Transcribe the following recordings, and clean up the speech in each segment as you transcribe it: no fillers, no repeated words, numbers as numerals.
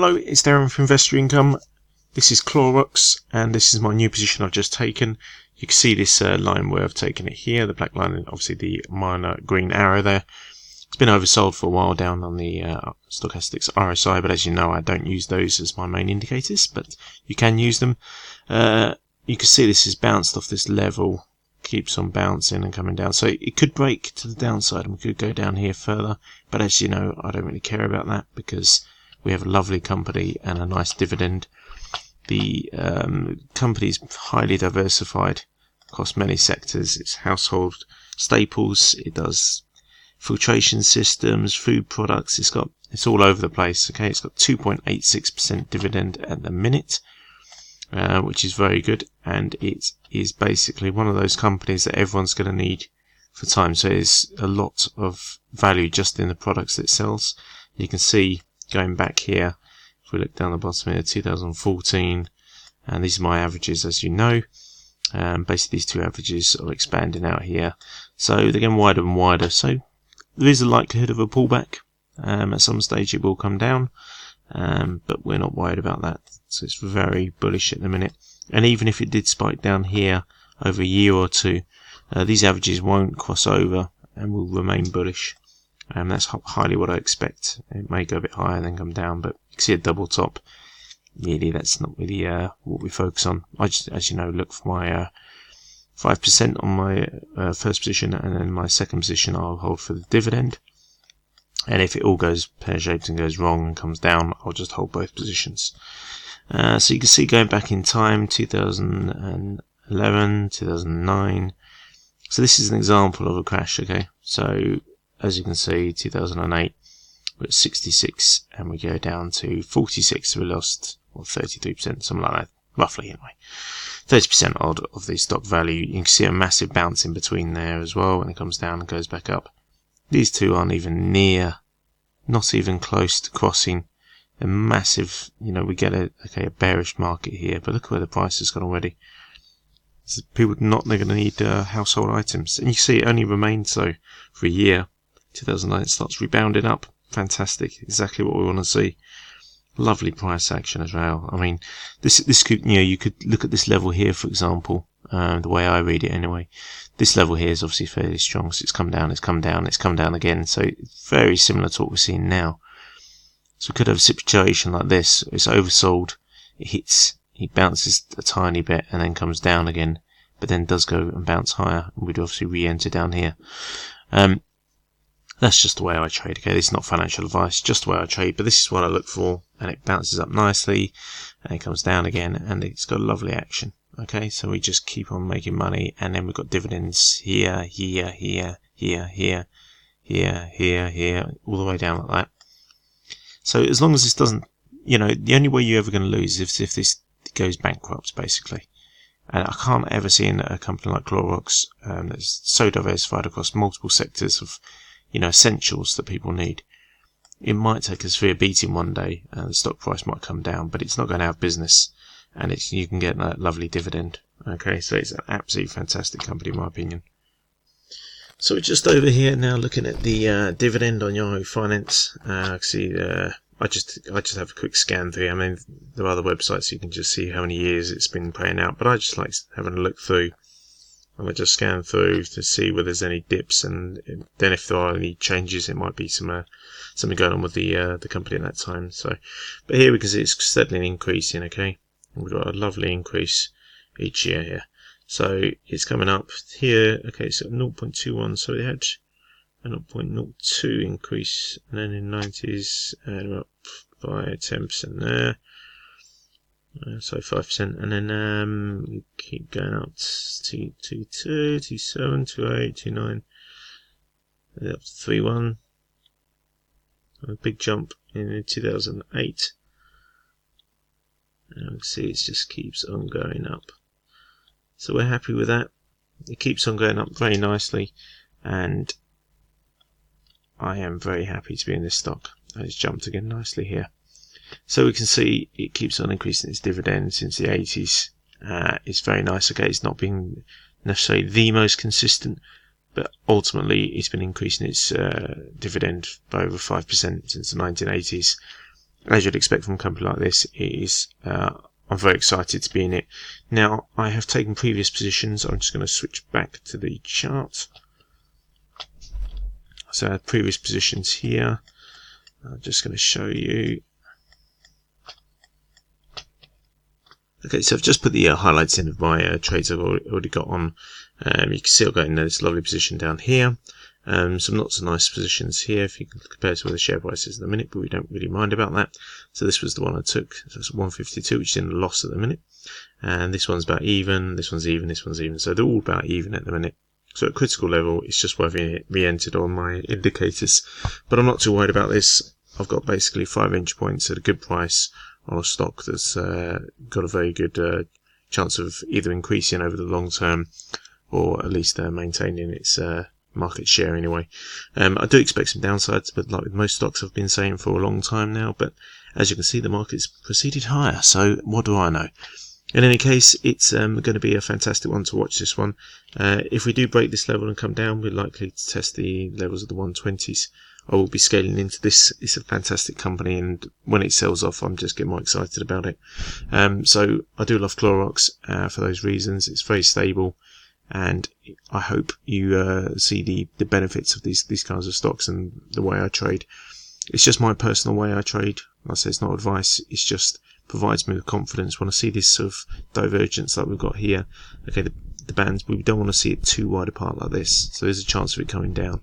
Hello, it's Darren from Investor Income. This is Clorox, and this is my new position I've just taken. You can see this line where I've taken it here, the black line, and obviously the minor green arrow there. It's been oversold for a while down on the stochastics RSI, but as you know, I don't use those as my main indicators, but you can use them. You can see this has bounced off this level, keeps on bouncing and coming down. So it could break to the downside and we could go down here further, but as you know, I don't really care about that because we have a lovely company and a nice dividend. The company is highly diversified across many sectors. It's household staples, it does filtration systems, food products, it's all over the place. Okay, it's got 2.86% dividend at the minute, which is very good, and it is basically one of those companies that everyone's going to need for time. So there's a lot of value just in the products that it sells. You can see going back here, if we look down the bottom here, 2014, and these are my averages, as you know. Basically these two averages are expanding out here, so they're getting wider and wider. So there is a likelihood of a pullback. At some stage it will come down, but we're not worried about that. So it's very bullish at the minute. And even if it did spike down here over a year or two, these averages won't cross over and will remain bullish. That's highly what I expect. It may go a bit higher and then come down, but you can see a double top. Really, that's not really what we focus on. I just, as you know, look for my 5% on my first position, and then my second position I'll hold for the dividend. And if it all goes pear-shaped and goes wrong and comes down, I'll just hold both positions. So you can see going back in time, 2011, 2009. So this is an example of a crash, okay? So as you can see, 2008, we're at 66, and we go down to 46, so we lost, 33%, something like that, roughly anyway. 30% odd of the stock value. You can see a massive bounce in between there as well when it comes down and goes back up. These two aren't even near, not even close to crossing a massive, we get a bearish market here, but look where the price has gone already. So people they're going to need household items, and you see it only remained so for a year. 2009 it starts rebounding up. Fantastic, exactly what we want to see. Lovely price action as well. I mean, this could, you could look at this level here, for example. The way I read it anyway, this level here is obviously fairly strong. So it's come down, it's come down, it's come down again. So it's very similar to what we're seeing now. So we could have a situation like this. It's oversold. It bounces a tiny bit and then comes down again, but then does go and bounce higher. And we'd obviously re-enter down here. That's just the way I trade, okay? This is not financial advice, just the way I trade, but this is what I look for, and it bounces up nicely, and it comes down again, and it's got lovely action, okay? So we just keep on making money, and then we've got dividends here, here, here, here, here, here, here, here, all the way down like that. So as long as this doesn't, the only way you're ever going to lose is if this goes bankrupt, basically. And I can't ever see in a company like Clorox that's so diversified across multiple sectors of essentials that people need. It might take a severe beating one day, and the stock price might come down, but it's not going to have business, and you can get that lovely dividend. Okay, so it's an absolutely fantastic company in my opinion. So we're just over here now looking at the dividend on Yahoo Finance. See, I just have a quick scan through. I mean, there are other websites you can just see how many years it's been paying out, but I just like having a look through. I just scan through to see whether there's any dips, and then if there are any changes, it might be something going on with the company at that time. So, but here we can see it's steadily increasing. Okay, we've got a lovely increase each year here. So it's coming up here. Okay, so 0.21. So it had a 0.02 increase, and then in 90s, we're up by 10% there. So 5%, and then we keep going up to 2.2, 2.7, 2.8, 2.9, up to 3.1. A big jump in 2008. And we see it just keeps on going up. So we're happy with that. It keeps on going up very nicely, and I am very happy to be in this stock. It's jumped again nicely here. So we can see it keeps on increasing its dividend since the 80s. It's very nice. Okay, it's not been necessarily the most consistent, but ultimately it's been increasing its dividend by over 5% since the 1980s. as you'd expect from a company like this, it is, I'm very excited to be in it. Now, I have taken previous positions. I'm just going to switch back to the chart. So I had previous positions here. I'm just going to show you. Okay, so I've just put the highlights in of my trades I've already got on. You can see I've got in this lovely position down here. Some not so nice positions here if you can compare to where the share price is at the minute, but we don't really mind about that. So this was the one I took. So it's 152, which is in a loss at the minute. And this one's about even, this one's even, this one's even. So they're all about even at the minute. So at critical level, it's just whether it re-entered on my indicators. But I'm not too worried about this. I've got basically 5 entry points at a good price on a stock that's got a very good chance of either increasing over the long term or at least maintaining its market share anyway. I do expect some downsides, but like with most stocks I've been saying for a long time now, but as you can see the market's proceeded higher, so what do I know? In any case, it's going to be a fantastic one to watch, this one. If we do break this level and come down, we're likely to test the levels of the 120s. I will be scaling into this. It's a fantastic company, and when it sells off, I'm just getting more excited about it. So I do love Clorox for those reasons. It's very stable, and I hope you see the benefits of these kinds of stocks and the way I trade. It's just my personal way I trade. Like I say, it's not advice. It's just provides me with confidence when I see this sort of divergence like we've got here. Okay, the bands, we don't want to see it too wide apart like this, so there's a chance of it coming down.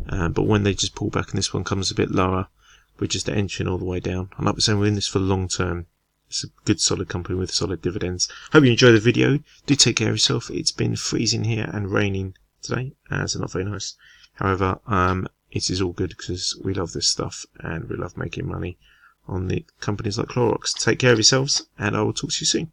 But when they just pull back and this one comes a bit lower, we're just entering all the way down. And like we're saying, we're in this for the long term. It's a good solid company with solid dividends. Hope you enjoy the video. Do take care of yourself. It's been freezing here and raining today, so not very nice. However, it is all good because we love this stuff and we love making money on the companies like Clorox. Take care of yourselves, and I will talk to you soon.